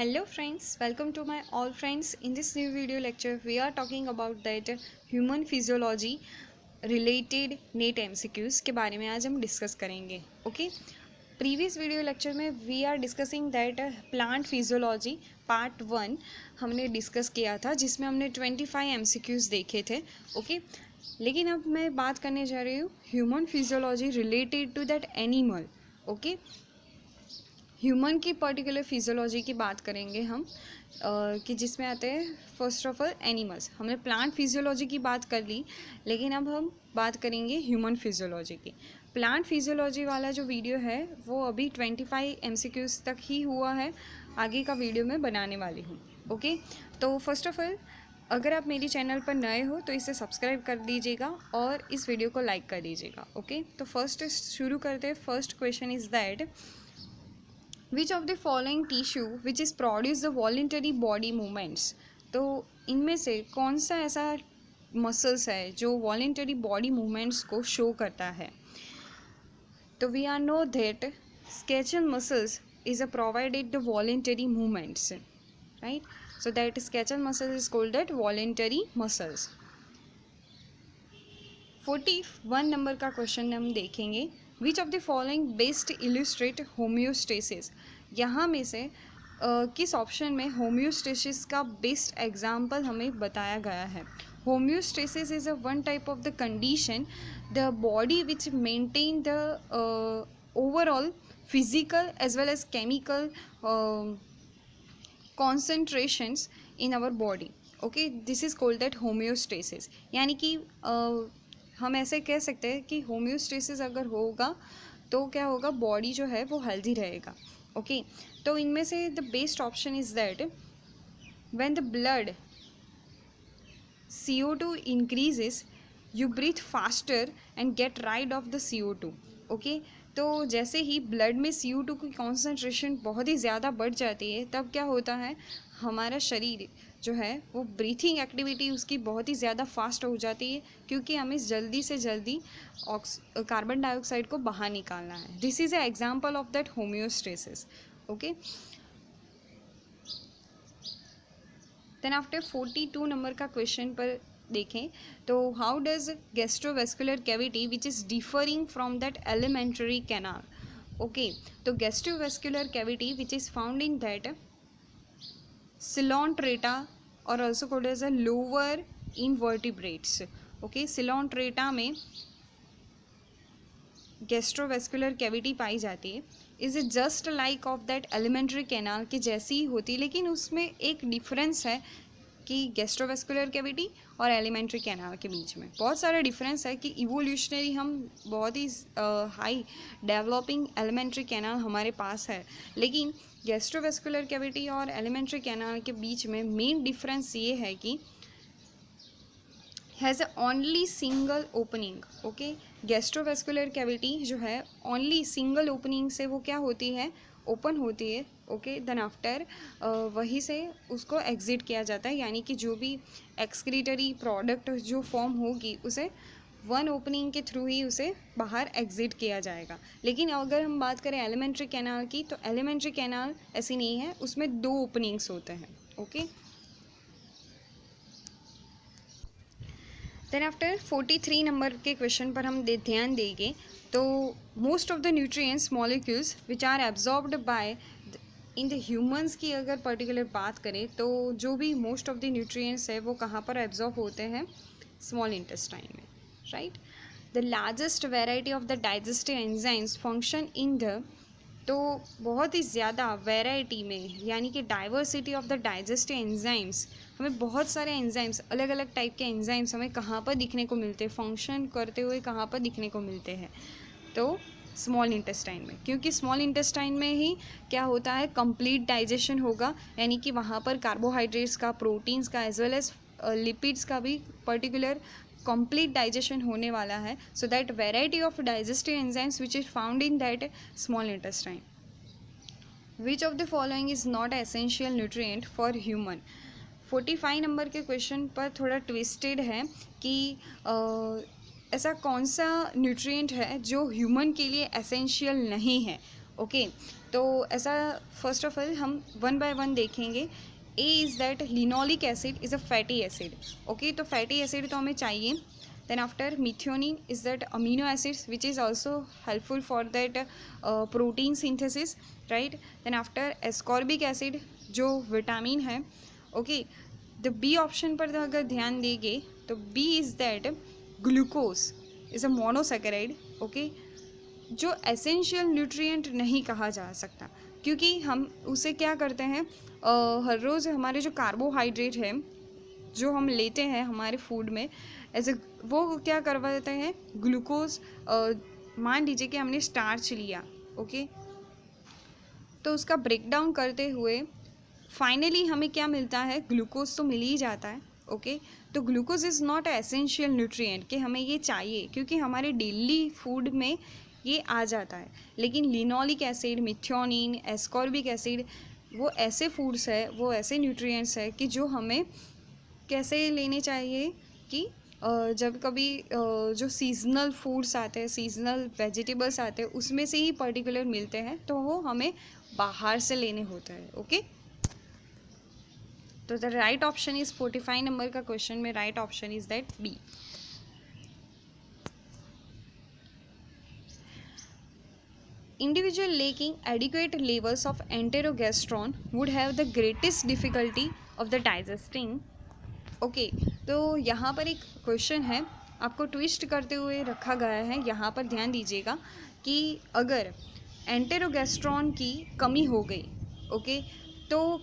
Hello friends, welcome to my all friends. In this new video lecture, we are talking about that human physiology related NET MCQs के बारे में आज हम discuss करेंगे. Okay, previous video lecture में we are discussing that plant physiology part 1 हमने discuss किया था, जिसमें हमने 25 MCQs देखे थे. ओके, लेकिन अब मैं बात करने जा रही हूँ human physiology related to that animal. Okay, human की पर्टिकुलर फिजियोलॉजी की बात करेंगे हम कि जिसमें आते हैं फर्स्ट ऑफ ऑल एनिमल्स. हमने प्लांट फिजियोलॉजी की बात कर ली, लेकिन अब हम बात करेंगे ह्यूमन फिजियोलॉजी की. प्लांट फिजियोलॉजी वाला जो वीडियो है वो अभी 25 MCQs तक ही हुआ है, आगे का वीडियो मैं बनाने वाली हूँ. ओके, तो फर्स्ट ऑफ ऑल अगर आप मेरी चैनल पर नए हो तो इसे सब्सक्राइब कर दीजिएगा और इस वीडियो को लाइक कर दीजिएगा. ओके, तो फर्स्ट शुरू करते हैं. First question is that which of the following tissue which is produce the voluntary body movements. तो इनमें से कौन सा ऐसा मसल्स है जो वॉलेंटरी बॉडी मूवमेंट्स को शो करता है. तो we are know that skeletal muscles is a provided the voluntary movements, right. So that skeletal muscles is called that voluntary muscles. 41 number का क्वेश्चन हम देखेंगे. Which of the following best illustrate homeostasis. यहाँ में से किस option में homeostasis का best example हमें बताया गया है. Homeostasis is a one type of the condition the body which maintain the overall physical as well as chemical concentrations in our body. Okay, this is called that homeostasis. यानी कि हम ऐसे कह सकते हैं कि होम्योस्टेसिस अगर होगा तो क्या होगा, बॉडी जो है वो हेल्दी रहेगा. ओके, तो इनमें से the best option is that when the blood CO2 increases you breathe faster and get rid of the CO2. Okay, तो जैसे ही ब्लड में CO2 की कॉन्सेंट्रेशन बहुत ही ज़्यादा बढ़ जाती है, तब क्या होता है, हमारा शरीर जो है वो ब्रीथिंग एक्टिविटी उसकी बहुत ही ज़्यादा फास्ट हो जाती है, क्योंकि हमें जल्दी से जल्दी कार्बन डाइऑक्साइड को बाहर निकालना है. This is a example of that homeostasis. Okay, then after 42 number का क्वेश्चन पर देखें तो how does gastrovascular cavity which is differing from that alimentary canal. Okay, तो gastrovascular cavity which is found in that coelenterata और also called as a lower invertebrates. Okay, coelenterata में gastrovascular cavity पाई जाती है. Is it just like of that alimentary canal की जैसी ही होती है, लेकिन उसमें एक डिफरेंस है कि गैस्ट्रोवेस्कुलर कैविटी और एलिमेंट्री कैनाल के बीच में बहुत सारा डिफरेंस है. कि इवोल्यूशनरी हम बहुत ही हाई डेवलपिंग एलिमेंट्री कैनाल हमारे पास है, लेकिन गैस्ट्रोवेस्कुलर कैविटी और एलिमेंट्री कैनाल के बीच में मेन डिफरेंस ये है कि has only single opening. Okay, gastrovascular cavity जो है ओनली सिंगल ओपनिंग से वो क्या होती है, ओपन होती है. ओके, देन आफ्टर वहीं से उसको एग्जिट किया जाता है, यानी कि जो भी एक्सक्रीटरी प्रोडक्ट जो फॉर्म होगी उसे वन ओपनिंग के थ्रू ही उसे बाहर एग्जिट किया जाएगा. लेकिन अगर हम बात करें एलिमेंट्री कैनाल की, तो एलिमेंट्री कैनाल ऐसी नहीं है, उसमें 2 ओपनिंग्स होते हैं. ओके, देन आफ्टर 43 नंबर के क्वेश्चन पर हम ध्यान देंगे. तो most of the nutrients molecules which are absorbed by in the humans की अगर पर्टिकुलर बात करें तो जो भी मोस्ट ऑफ द न्यूट्रिएंट्स है वो कहाँ पर एब्जॉर्ब होते हैं, स्मॉल इंटेस्टाइन में, right. The largest variety of the digestive enzymes function in the, तो बहुत ही ज़्यादा वैरायटी में यानी कि diversity of the digestive enzymes, हमें बहुत सारे एंजाइम्स, अलग अलग टाइप के एंजाइम्स हमें कहाँ पर दिखने को मिलते हैं, फंक्शन करते हुए कहाँ पर दिखने को मिलते हैं, तो स्मॉल इंटेस्टाइन में. क्योंकि स्मॉल इंटेस्टाइन में ही क्या होता है, कंप्लीट डाइजेशन होगा, यानी कि वहाँ पर कार्बोहाइड्रेट्स का, प्रोटीन्स का एज वेल एज लिपिड्स का भी पर्टिकुलर complete digestion होने वाला है. so that variety of digestive enzymes which is found in that small intestine. which of the following is not essential nutrient for human. 45 number के question पर थोड़ा twisted है कि ऐसा कौन सा न्यूट्रिएंट है जो ह्यूमन के लिए एसेंशियल नहीं है. ओके, तो ऐसा फर्स्ट ऑफ ऑल हम वन बाय वन देखेंगे. A is that linoleic acid is a fatty acid. Okay, तो फैटी एसिड तो हमें चाहिए. Then after methionine is that amino acids which is also helpful for that protein synthesis, right. Then after ascorbic acid जो vitamin है. Okay, the B option पर अगर ध्यान देंगे तो B is that glucose is a monosaccharide. Okay, जो essential nutrient नहीं कहा जा सकता, क्योंकि हम उसे क्या करते हैं, हर रोज़ हमारे जो कार्बोहाइड्रेट है जो हम लेते हैं हमारे फूड में ऐसे, वो क्या करवा देते हैं ग्लूकोज. मान लीजिए कि हमने स्टार्च लिया. ओके, तो उसका ब्रेकडाउन करते हुए फाइनली हमें क्या मिलता है, ग्लूकोज तो मिल ही जाता है. ओके, तो glucose is not essential nutrient कि हमें ये चाहिए, क्योंकि हमारे डेली फूड में ये आ जाता है. लेकिन linoleic acid, methionine, ascorbic acid वो ऐसे फूड्स है, वो ऐसे न्यूट्रिएंट्स है कि जो हमें कैसे लेने चाहिए कि जब कभी जो सीजनल फूड्स आते हैं, सीजनल वेजिटेबल्स आते हैं, उसमें से ही पर्टिकुलर मिलते हैं, तो वो हमें बाहर से लेने होते हैं. ओके, तो the right option is 45 number का क्वेश्चन में right option is that B. Individual lacking adequate levels of enterogestrone would have the greatest difficulty of the digesting. Okay, तो यहाँ पर एक क्वेश्चन है, आपको ट्विस्ट करते हुए रखा गया है. यहाँ पर ध्यान दीजिएगा कि अगर एंटेरोगेस्ट्रॉन की कमी हो गई, ओके, तो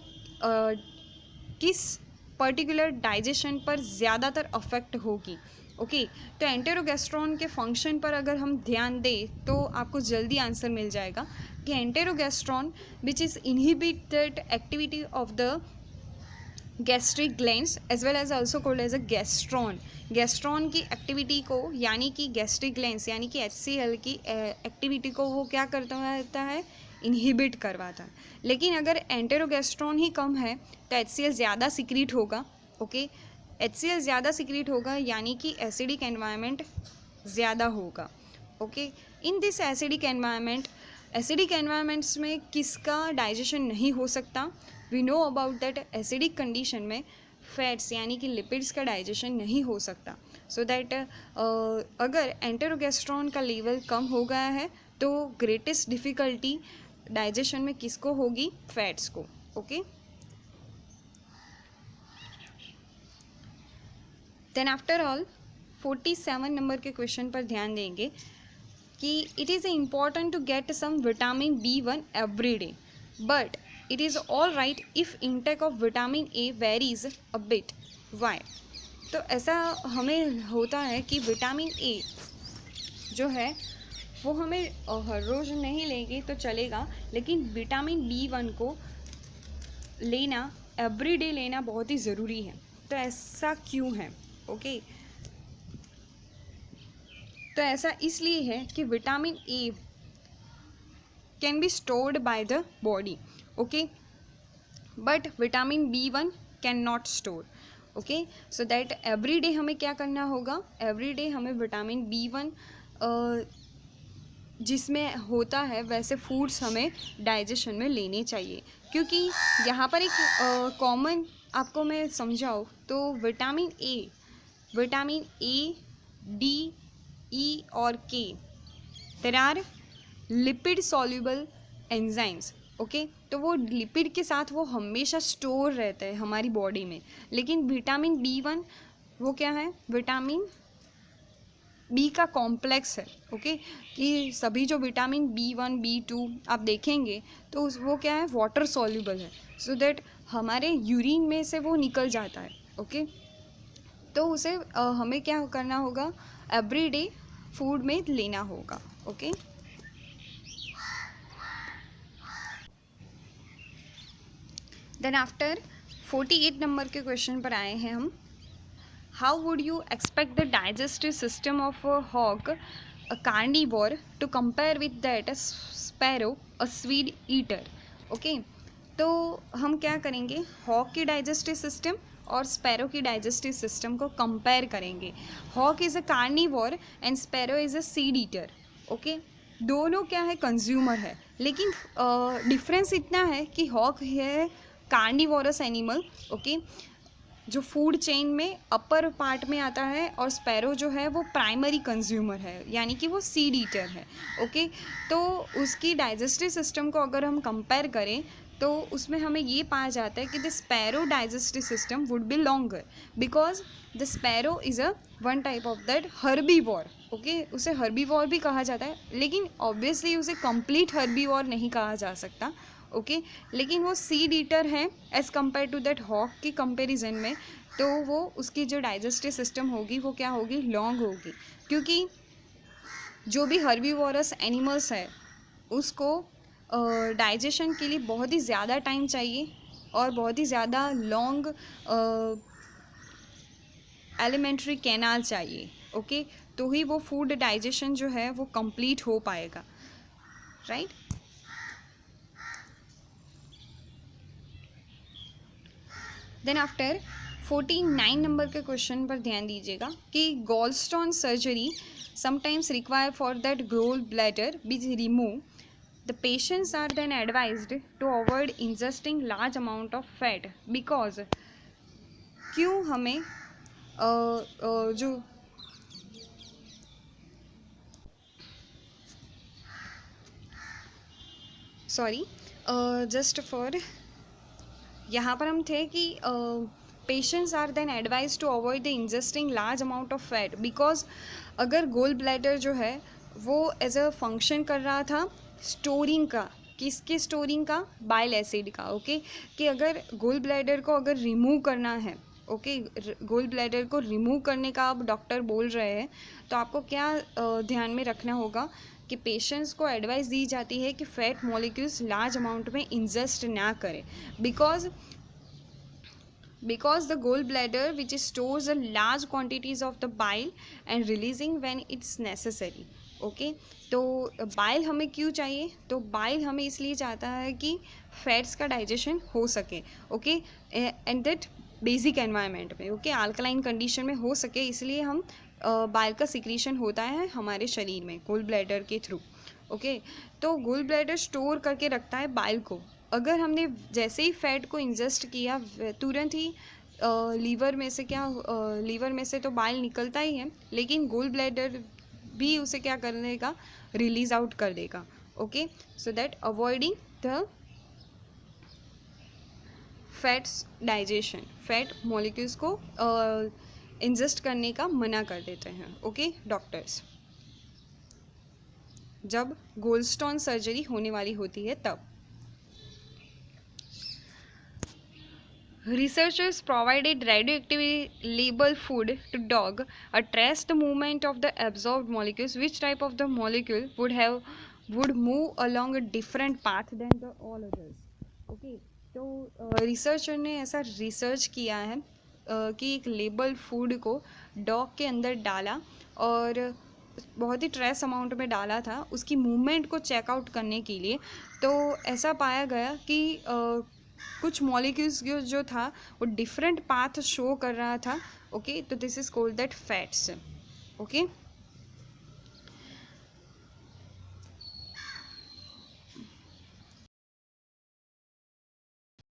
किस पर्टिकुलर डाइजेशन पर ज़्यादातर अफेक्ट होगी. ओके, तो एंटेरोगेस्ट्रॉन के फंक्शन पर अगर हम ध्यान दें तो आपको जल्दी आंसर मिल जाएगा कि enterogastrone which is inhibited activity of the gastric glands as well as also called as a gastrone. Gastrone की एक्टिविटी को यानी कि गैस्ट्रिक ग्लैंड्स यानी कि HCl की एक्टिविटी को वो क्या करता रहता है, इनहिबिट करवाता है. लेकिन अगर एंटेरोगेस्ट्रॉन ही कम है तो HCl ज़्यादा सिक्रीट होगा. ओके, HCl ज़्यादा सिक्रीट होगा यानी कि एसिडिक एनवायरनमेंट ज़्यादा होगा. Okay, in this acidic environments में किसका डाइजेशन नहीं हो सकता. We know about that acidic condition में फैट्स यानी कि लिपिड्स का डाइजेशन नहीं हो सकता. सो दैट अगर एंटेरोगेस्ट्रॉन का लेवल कम हो गया है तो ग्रेटेस्ट डिफ़िकल्टी डाइजेशन में किसको होगी, फैट्स को. Okay, then after all 47 number के क्वेश्चन पर ध्यान देंगे कि it is important to get some vitamin B1 every day, but it is all right if intake of vitamin A varies a bit. Why. तो ऐसा हमें होता है कि विटामिन ए जो है वो हमें हर रोज़ नहीं लेंगे तो चलेगा, लेकिन विटामिन B1 को लेना एवरी डे लेना बहुत ही ज़रूरी है. तो ऐसा क्यों है. ओके, तो ऐसा इसलिए है कि vitamin A can be stored by the body. Okay, but vitamin B1 can not store. Okay, so that every day हमें क्या करना होगा, एवरी डे हमें विटामिन B1 जिसमें होता है वैसे फूड्स हमें डाइजेशन में लेने चाहिए. क्योंकि यहाँ पर एक कॉमन आपको मैं समझाऊँ तो विटामिन ए, डी, ई और K, there are lipid soluble enzymes. Okay, तो वो लिपिड के साथ वो हमेशा स्टोर रहता है हमारी बॉडी में. लेकिन विटामिन B1 वो क्या है, विटामिन बी का कॉम्प्लेक्स है. ओके, कि सभी जो विटामिन B1, B2 आप देखेंगे तो वो क्या है, वाटर सॉल्युबल है. सो दैट हमारे यूरिन में से वो निकल जाता है. ओके, तो उसे हमें क्या करना होगा, एवरी डे फूड में लेना होगा. ओके, देन आफ्टर 48 नंबर के क्वेश्चन पर आए हैं हम. How would you expect the digestive system of a hog, a carnivore, to compare with that sparrow, a seed eater. Okay, तो हम क्या करेंगे, हॉग की डाइजेस्टिव सिस्टम और स्पैरो की डाइजेस्टिव सिस्टम को कंपेयर करेंगे. Hog is a carnivore and sparrow is a seed eater. Okay, दोनों क्या है, कंज्यूमर है, लेकिन डिफरेंस इतना है कि हॉक है कार्निवोरस एनिमल, ओके, जो फूड चेन में अपर पार्ट में आता है, और स्पैरो जो है वो प्राइमरी कंज्यूमर है, यानी कि वो सीड ईटर है, ओके। तो उसकी डाइजेस्टिव सिस्टम को अगर हम कंपेयर करें तो उसमें हमें ये पाया जाता है कि the sparrow digestive system would be longer, because the sparrow is a one type of that herbivore, okay. उसे हर्बीवोर भी कहा जाता है, लेकिन ऑब्वियसली उसे कंप्लीट हर्बीवोर नहीं कहा जा सकता, ओके। लेकिन वो सीड ईटर है as compare to that hawk की कंपेरिजन में, तो वो उसकी जो डाइजेस्टिव सिस्टम होगी वो क्या होगी, लॉन्ग होगी, क्योंकि जो भी हर्बीवोरस एनिमल्स है उसको डाइजेशन के लिए बहुत ही ज़्यादा टाइम चाहिए और बहुत ही ज़्यादा लॉन्ग एलिमेंट्री कैनाल चाहिए, ओके, तो ही वो फूड डाइजेशन जो है वो कंप्लीट हो पाएगा, राइट। देन आफ्टर 49 नंबर के क्वेश्चन पर ध्यान दीजिएगा कि gallstone surgery sometimes require for that gall bladder be remove, the patients are then advised to avoid ingesting large amount of fat because क्यों हमें जो सॉरी जस्ट फॉर यहाँ पर हम थे कि patients are then advise to avoid the ingesting large amount of fat, because अगर gall bladder जो है वो एज अ फंक्शन कर रहा था स्टोरिंग का, किसके स्टोरिंग का, बाइल एसिड का, ओके। कि अगर गोल ब्लैडर को अगर रिमूव करना है, ओके, गोल ब्लैडर को रिमूव करने का अब डॉक्टर बोल रहे हैं, तो आपको क्या ध्यान में रखना होगा कि पेशेंट्स को एडवाइस दी जाती है कि फैट मॉलिक्यूल्स लार्ज अमाउंट में इंजेस्ट ना करें, because the gallbladder which stores a large quantities of the bile and releasing when it's necessary, okay. तो बाइल हमें क्यों चाहिए, तो बाइल हमें इसलिए चाहता है कि फैट्स का डाइजेशन हो सके, okay, and that basic environment में, ओके, अल्कलाइन कंडीशन में हो सके, इसलिए हम बाइल का सिक्रीशन होता है हमारे शरीर में गोल ब्लैडर के थ्रू, ओके। तो गोल ब्लैडर स्टोर करके रखता है बाइल को, अगर हमने जैसे ही फैट को इंजेस्ट किया तुरंत ही लीवर में से क्या, लीवर में से तो बाइल निकलता ही है, लेकिन गोल ब्लैडर भी उसे क्या कर देगा, रिलीज आउट कर देगा, okay. So that avoiding the fats digestion, fat molecules को इंजेस्ट करने का मना कर देते हैं, ओके, डॉक्टर्स, जब गोल्डस्टोन सर्जरी होने वाली होती है तब। Researchers provided radioactively labeled food to dog, traced the movement of the absorbed molecules. Which type of the molecule would move along a different path than the all others? Okay, तो researcher ने ऐसा research किया है कि एक labelled food को dog के अंदर डाला और बहुत ही ट्रेस अमाउंट में डाला था उसकी मूवमेंट को चेकआउट करने के लिए, तो ऐसा पाया गया कि कुछ मॉलिक्यूल्स जो था वो डिफरेंट पाथ शो कर रहा था, ओके। तो this is called that fats, okay.